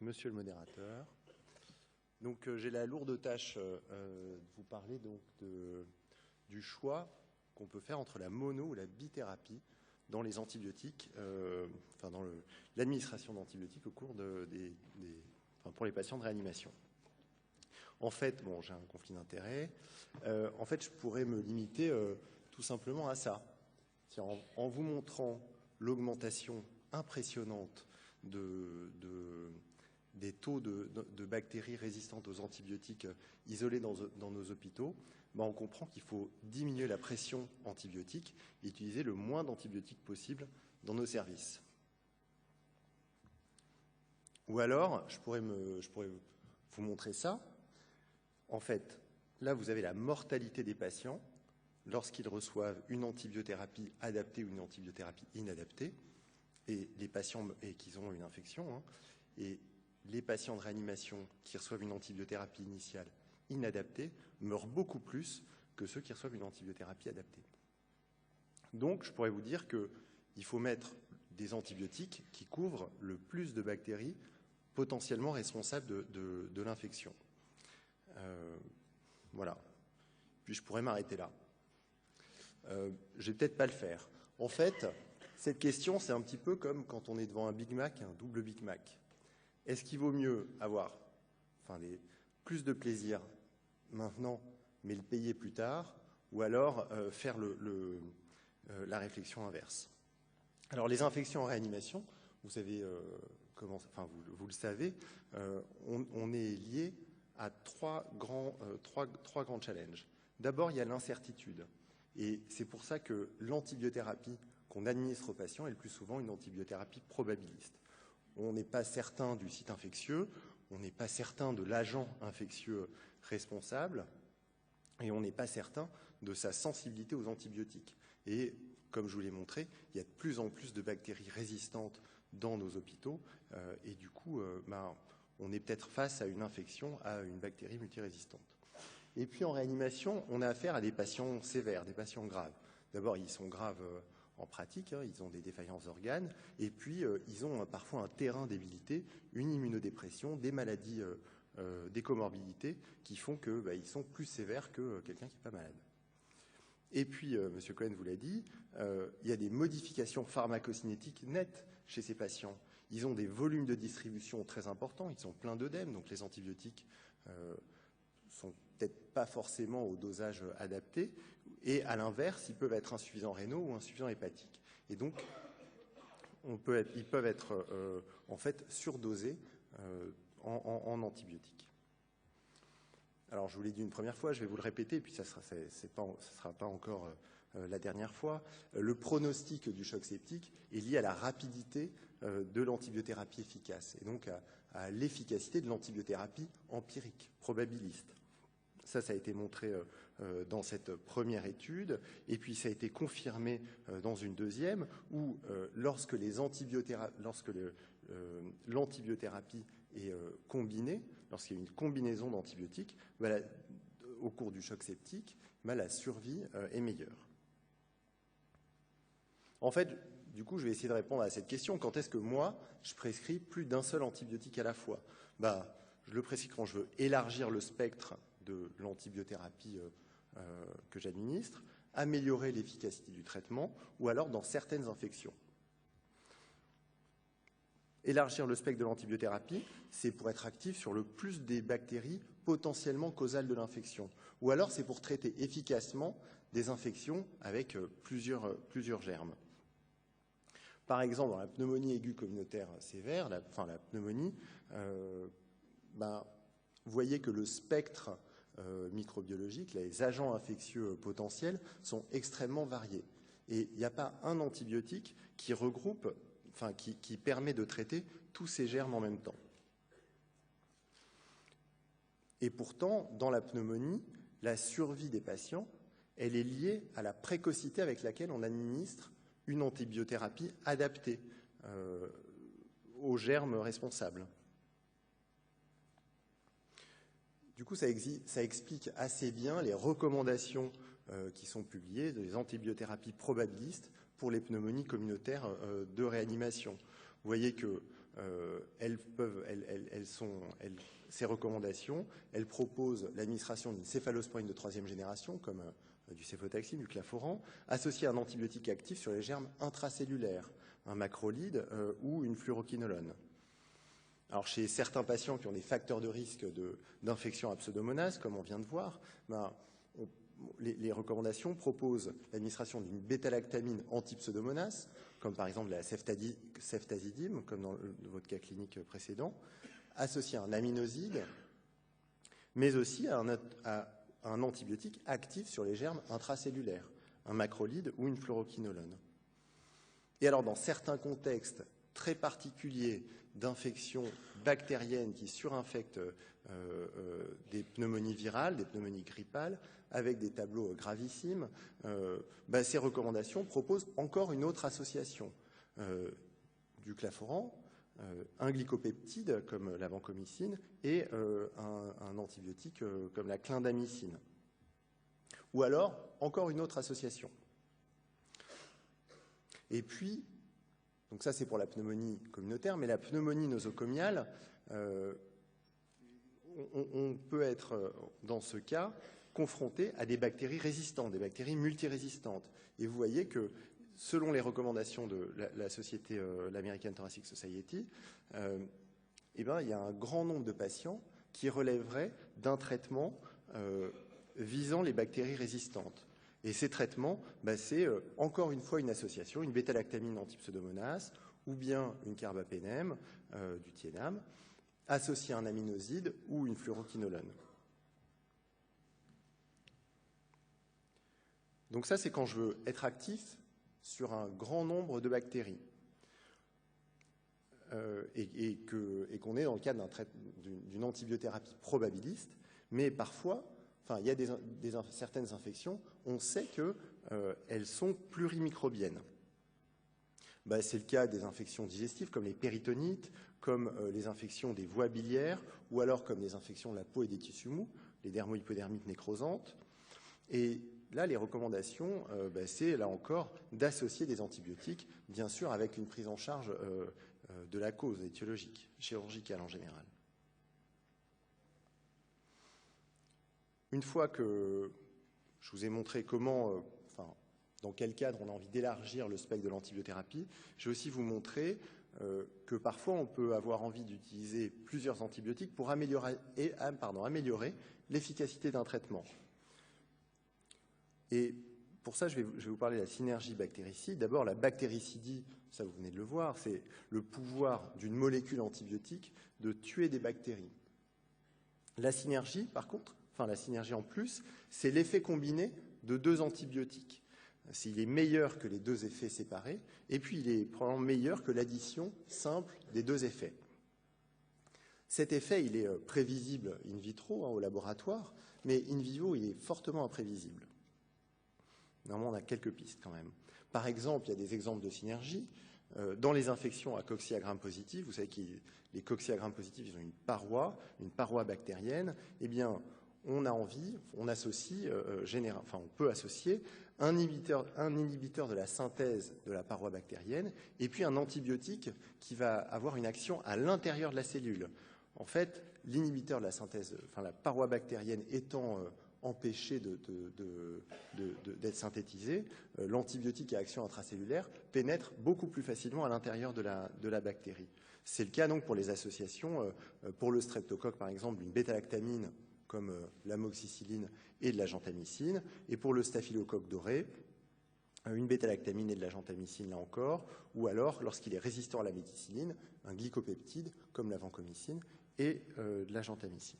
Monsieur le modérateur. Donc, j'ai la lourde tâche de vous parler donc du choix qu'on peut faire entre la mono ou la bithérapie dans les antibiotiques, dans l'administration d'antibiotiques au cours pour les patients de réanimation. En fait, bon, j'ai un conflit d'intérêts. En fait, je pourrais me limiter tout simplement à ça. En vous montrant l'augmentation impressionnante des taux de bactéries résistantes aux antibiotiques isolés dans nos hôpitaux, on comprend qu'il faut diminuer la pression antibiotique et utiliser le moins d'antibiotiques possible dans nos services. Ou alors, je pourrais vous montrer ça. En fait, là, vous avez la mortalité des patients lorsqu'ils reçoivent une antibiothérapie adaptée ou une antibiothérapie inadaptée, et les patients qui ont une infection, et les patients de réanimation qui reçoivent une antibiothérapie initiale inadaptée meurent beaucoup plus que ceux qui reçoivent une antibiothérapie adaptée. Donc, je pourrais vous dire qu'il faut mettre des antibiotiques qui couvrent le plus de bactéries potentiellement responsables de l'infection. Voilà. Puis je pourrais m'arrêter là. Je vais peut-être pas le faire. En fait, cette question, c'est un petit peu comme quand on est devant un Big Mac, un double Big Mac. Est-ce qu'il vaut mieux avoir plus de plaisir maintenant, mais le payer plus tard, ou alors faire la réflexion inverse? Alors, les infections en réanimation, vous savez vous le savez, on est lié à trois grands challenges. D'abord, il y a l'incertitude. Et c'est pour ça que l'antibiothérapie qu'on administre aux patients est le plus souvent une antibiothérapie probabiliste. On n'est pas certain du site infectieux, on n'est pas certain de l'agent infectieux responsable, et on n'est pas certain de sa sensibilité aux antibiotiques. Et comme je vous l'ai montré, il y a de plus en plus de bactéries résistantes dans nos hôpitaux, et du coup, on est peut-être face à une infection à une bactérie multirésistante. Et puis en réanimation, on a affaire à des patients sévères, des patients graves. D'abord, ils sont graves en pratique, ils ont des défaillances d'organes, et puis ils ont parfois un terrain débilité, une immunodépression, des maladies, des comorbidités qui font qu'ils sont plus sévères que quelqu'un qui n'est pas malade. Et puis, M. Cohen vous l'a dit, il y a des modifications pharmacocinétiques nettes chez ces patients. Ils ont des volumes de distribution très importants, ils sont pleins d'œdème, donc les antibiotiques sont peut-être pas forcément au dosage adapté, et à l'inverse, ils peuvent être insuffisants rénaux ou insuffisants hépatiques. Et donc, ils peuvent être en fait surdosés en antibiotiques. Alors, je vous l'ai dit une première fois, je vais vous le répéter, puis ça sera pas encore la dernière fois. Le pronostic du choc septique est lié à la rapidité de l'antibiothérapie efficace, et donc à l'efficacité de l'antibiothérapie empirique, probabiliste. Ça a été montré dans cette première étude, et puis ça a été confirmé dans une deuxième, où lorsque l'antibiothérapie est combinée, lorsqu'il y a une combinaison d'antibiotiques, au cours du choc septique, la survie est meilleure. En fait, du coup, je vais essayer de répondre à cette question. Quand est-ce que moi, je prescris plus d'un seul antibiotique à la fois? Je le prescris quand je veux élargir le spectre de l'antibiothérapie que j'administre, améliorer l'efficacité du traitement, ou alors dans certaines infections. Élargir le spectre de l'antibiothérapie, c'est pour être actif sur le plus des bactéries potentiellement causales de l'infection. Ou alors c'est pour traiter efficacement des infections avec plusieurs germes. Par exemple, dans la pneumonie aiguë communautaire sévère, la pneumonie, vous voyez que le spectre microbiologique, les agents infectieux potentiels sont extrêmement variés. Et il n'y a pas un antibiotique qui regroupe, qui permet de traiter tous ces germes en même temps. Et pourtant, dans la pneumonie, la survie des patients, elle est liée à la précocité avec laquelle on administre une antibiothérapie adaptée aux germes responsables. Du coup, ça explique assez bien les recommandations qui sont publiées des antibiothérapies probabilistes pour les pneumonies communautaires de réanimation. Vous voyez que ces recommandations, elles proposent l'administration d'une céphalosporine de 3e génération, comme du céphalotaxine, du claforan, associé à un antibiotique actif sur les germes intracellulaires, un macrolide ou une fluoroquinolone. Alors, chez certains patients qui ont des facteurs de risque d'infection à Pseudomonas, comme on vient de voir, les recommandations proposent l'administration d'une bêta-lactamine anti-Pseudomonas, comme par exemple la ceftazidime, comme dans votre cas clinique précédent, associée à un aminoside, mais aussi à un antibiotique actif sur les germes intracellulaires, un macrolide ou une fluoroquinolone. Et alors, dans certains contextes très particuliers d'infections bactériennes qui surinfectent des pneumonies virales, des pneumonies grippales, avec des tableaux gravissimes, ces recommandations proposent encore une autre association du claforan, un glycopeptide comme la vancomycine et un antibiotique comme la clindamycine. Ou alors, encore une autre association. Et puis, donc ça c'est pour la pneumonie communautaire, mais la pneumonie nosocomiale, on peut être dans ce cas confronté à des bactéries résistantes, des bactéries multirésistantes. Et vous voyez que selon les recommandations de la société, l'American Thoracic Society, il y a un grand nombre de patients qui relèveraient d'un traitement visant les bactéries résistantes. Et ces traitements, c'est encore une fois une association, une bêta-lactamine anti-Pseudomonas ou bien une carbapénem, du thiénam, associée à un aminoside ou une fluoroquinolone. Donc ça, c'est quand je veux être actif sur un grand nombre de bactéries et qu'on est dans le cadre d'une antibiothérapie probabiliste, mais parfois, il y a certaines infections, on sait qu'elles sont plurimicrobiennes. C'est le cas des infections digestives comme les péritonites, comme les infections des voies biliaires, ou alors comme les infections de la peau et des tissus mous, les dermohypodermites nécrosantes. Et là, les recommandations, c'est là encore d'associer des antibiotiques, bien sûr avec une prise en charge de la cause étiologique, chirurgicale en général. Une fois que je vous ai montré comment, dans quel cadre on a envie d'élargir le spectre de l'antibiothérapie, je vais aussi vous montrer que parfois on peut avoir envie d'utiliser plusieurs antibiotiques pour améliorer l'efficacité d'un traitement. Et pour ça, je vais vous parler de la synergie bactéricide. D'abord, la bactéricidie, ça vous venez de le voir, c'est le pouvoir d'une molécule antibiotique de tuer des bactéries. La synergie, par contre, la synergie en plus, c'est l'effet combiné de deux antibiotiques. Il est meilleur que les deux effets séparés, et puis il est probablement meilleur que l'addition simple des deux effets. Cet effet, il est prévisible in vitro, au laboratoire, mais in vivo, il est fortement imprévisible. Normalement, on a quelques pistes quand même. Par exemple, il y a des exemples de synergie. Dans les infections à cocci à gram positif, vous savez que les cocci à gram positif, ils ont une paroi bactérienne. Eh bien, on peut associer un inhibiteur de la synthèse de la paroi bactérienne et puis un antibiotique qui va avoir une action à l'intérieur de la cellule. En fait, l'inhibiteur de la synthèse, la paroi bactérienne étant empêché d'être synthétisé, l'antibiotique à action intracellulaire pénètre beaucoup plus facilement à l'intérieur de la bactérie. C'est le cas donc pour les associations, pour le streptocoque par exemple, d'une bêta-lactamine comme l'amoxicilline et de la gentamicine, et pour le staphylocoque doré, une bêta-lactamine et de la gentamicine là encore, ou alors, lorsqu'il est résistant à la méticilline, un glycopeptide comme la vancomycine et de la gentamicine.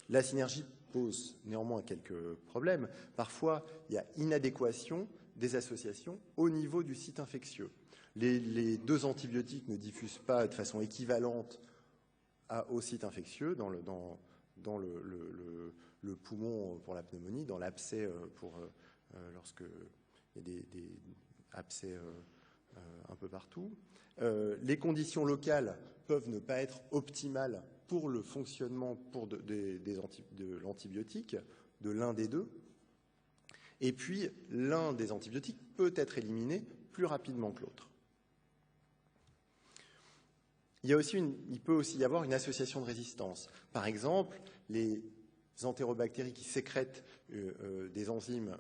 La synergie pose néanmoins quelques problèmes. Parfois, il y a inadéquation des associations au niveau du site infectieux. Les deux antibiotiques ne diffusent pas de façon équivalente au site infectieux, dans le poumon pour la pneumonie, dans l'abcès lorsqu'il y a des abcès un peu partout. Les conditions locales peuvent ne pas être optimales pour le fonctionnement de l'antibiotique, de l'un des deux. Et puis, l'un des antibiotiques peut être éliminé plus rapidement que l'autre. il peut aussi y avoir une association de résistance. Par exemple, les entérobactéries qui sécrètent des enzymes,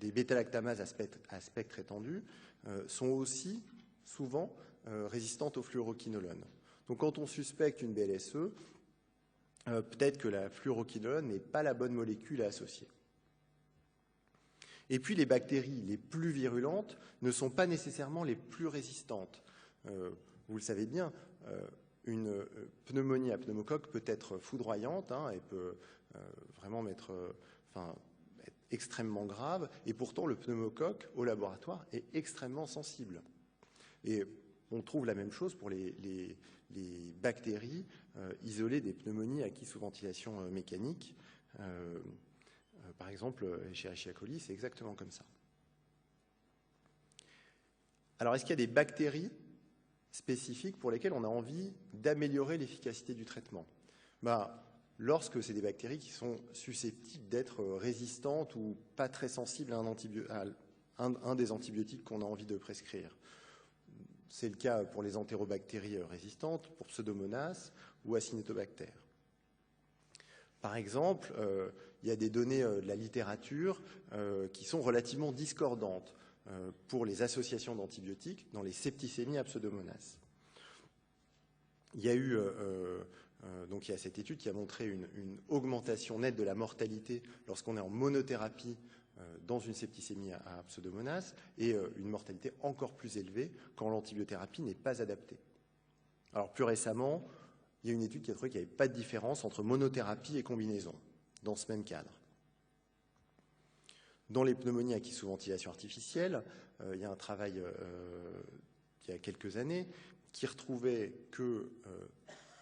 des bêta-lactamases à spectre étendu, sont aussi souvent résistantes au fluoroquinolone. Donc quand on suspecte une BLSE, peut-être que la fluoroquinolone n'est pas la bonne molécule à associer. Et puis les bactéries les plus virulentes ne sont pas nécessairement les plus résistantes. Vous le savez bien, une pneumonie à pneumocoque peut être foudroyante, et peut vraiment être extrêmement grave, et pourtant le pneumocoque au laboratoire est extrêmement sensible. Et on trouve la même chose pour les bactéries isolées des pneumonies acquises sous ventilation mécanique. Par exemple, Escherichia coli, c'est exactement comme ça. Alors, est-ce qu'il y a des bactéries spécifiques pour lesquelles on a envie d'améliorer l'efficacité du traitement? Lorsque c'est des bactéries qui sont susceptibles d'être résistantes ou pas très sensibles à un des antibiotiques qu'on a envie de prescrire. C'est le cas pour les entérobactéries résistantes, pour Pseudomonas ou Acinetobacter. Par exemple, il y a des données de la littérature qui sont relativement discordantes pour les associations d'antibiotiques dans les septicémies à Pseudomonas. Il y a cette étude qui a montré une augmentation nette de la mortalité lorsqu'on est en monothérapie dans une septicémie à Pseudomonas et une mortalité encore plus élevée quand l'antibiothérapie n'est pas adaptée. Alors plus récemment, il y a une étude qui a trouvé qu'il n'y avait pas de différence entre monothérapie et combinaison dans ce même cadre. Dans les pneumonies acquises sous ventilation artificielle, il y a un travail il y a quelques années qui retrouvait que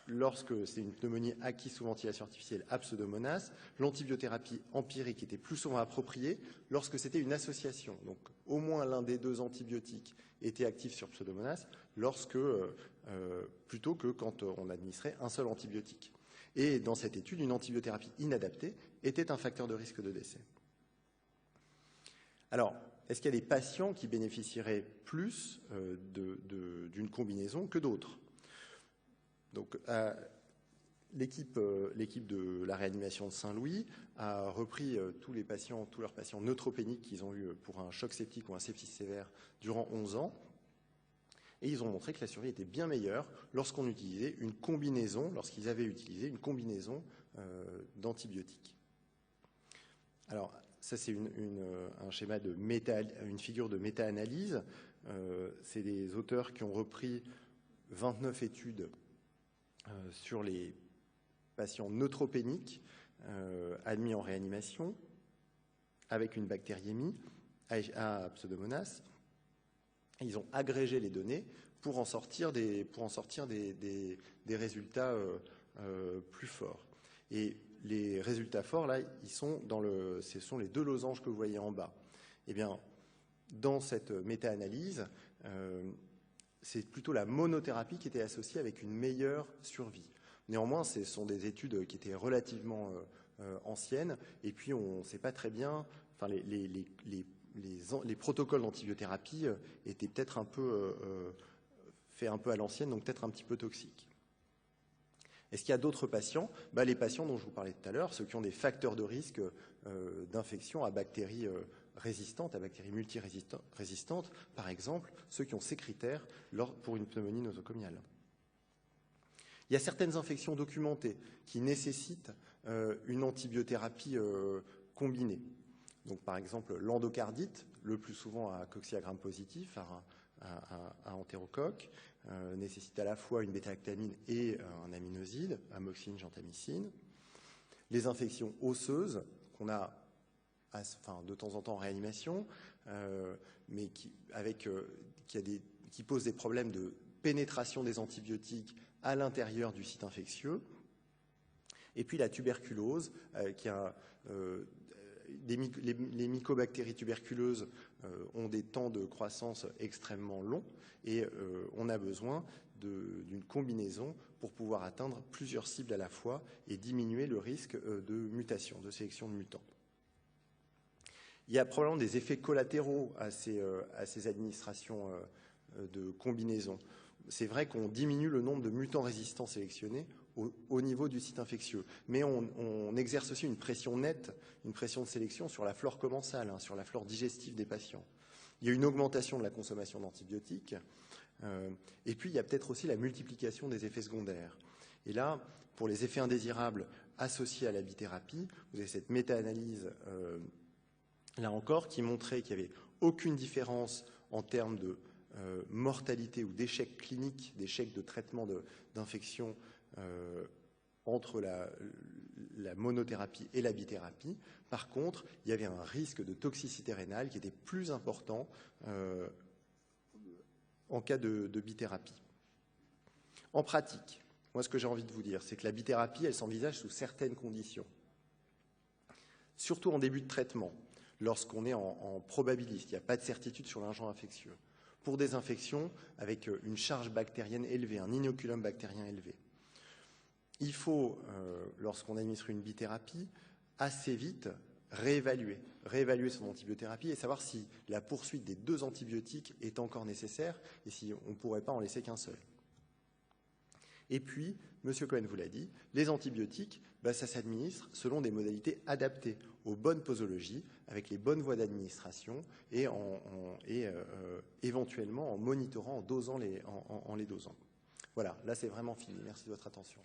lorsque c'est une pneumonie acquise sous ventilation artificielle à Pseudomonas, l'antibiothérapie empirique était plus souvent appropriée lorsque c'était une association. Donc au moins l'un des deux antibiotiques était actif sur Pseudomonas plutôt que quand on administrait un seul antibiotique. Et dans cette étude, une antibiothérapie inadaptée était un facteur de risque de décès. Alors, est-ce qu'il y a des patients qui bénéficieraient plus d'une combinaison que d'autres? Donc, l'équipe de la réanimation de Saint-Louis a repris tous leurs patients neutropéniques qu'ils ont eu pour un choc septique ou un sepsis sévère durant 11 ans. Et ils ont montré que la survie était bien meilleure lorsqu'ils avaient utilisé une combinaison d'antibiotiques. Alors, ça, c'est un schéma une figure de méta-analyse. C'est des auteurs qui ont repris 29 études sur les patients neutropéniques admis en réanimation avec une bactériémie à Pseudomonas. Ils ont agrégé les données pour en sortir des résultats plus forts. Et les résultats forts, là, ce sont les deux losanges que vous voyez en bas. Eh bien, dans cette méta-analyse, c'est plutôt la monothérapie qui était associée avec une meilleure survie. Néanmoins, ce sont des études qui étaient relativement anciennes, et puis on ne sait pas très bien, les protocoles d'antibiothérapie étaient peut-être faits un peu à l'ancienne, donc peut-être un petit peu toxiques. Est-ce qu'il y a d'autres patients? Les patients dont je vous parlais tout à l'heure, ceux qui ont des facteurs de risque d'infection à bactéries résistantes, à bactéries multirésistantes, par exemple, ceux qui ont ces critères pour une pneumonie nosocomiale. Il y a certaines infections documentées qui nécessitent une antibiothérapie combinée. Donc, par exemple, l'endocardite, le plus souvent à Coxiella gram positif, à entérocoque, nécessite à la fois une bêta-lactamine et un aminoside, amoxine, gentamicine. Les infections osseuses, qu'on a de temps en temps en réanimation, mais qui posent des problèmes de pénétration des antibiotiques à l'intérieur du site infectieux. Et puis la tuberculose, les mycobactéries tuberculeuses ont des temps de croissance extrêmement longs et on a besoin d'une combinaison pour pouvoir atteindre plusieurs cibles à la fois et diminuer le risque de mutation, de sélection de mutants. Il y a probablement des effets collatéraux à ces administrations de combinaison. c'est vrai qu'on diminue le nombre de mutants résistants sélectionnés au niveau du site infectieux. Mais on exerce aussi une pression nette, une pression de sélection sur la flore commensale, sur la flore digestive des patients. Il y a une augmentation de la consommation d'antibiotiques. Et puis, il y a peut-être aussi la multiplication des effets secondaires. Et là, pour les effets indésirables associés à la bithérapie, vous avez cette méta-analyse, là encore, qui montrait qu'il n'y avait aucune différence en termes de mortalité ou d'échec clinique, d'échec de traitement d'infection entre la monothérapie et la bithérapie. Par contre, il y avait un risque de toxicité rénale qui était plus important en cas de bithérapie. En pratique, moi ce que j'ai envie de vous dire, c'est que la bithérapie, elle s'envisage sous certaines conditions. Surtout en début de traitement, lorsqu'on est en probabiliste, il n'y a pas de certitude sur l'agent infectieux. Pour des infections avec une charge bactérienne élevée, un inoculum bactérien élevé. Il faut, lorsqu'on administre une bithérapie, assez vite réévaluer son antibiothérapie et savoir si la poursuite des 2 antibiotiques est encore nécessaire et si on ne pourrait pas en laisser qu'un seul. Et puis, M. Cohen vous l'a dit, les antibiotiques, ça s'administre selon des modalités adaptées aux bonnes posologies, avec les bonnes voies d'administration et éventuellement en monitorant, en les dosant. Voilà, là c'est vraiment fini. Merci de votre attention.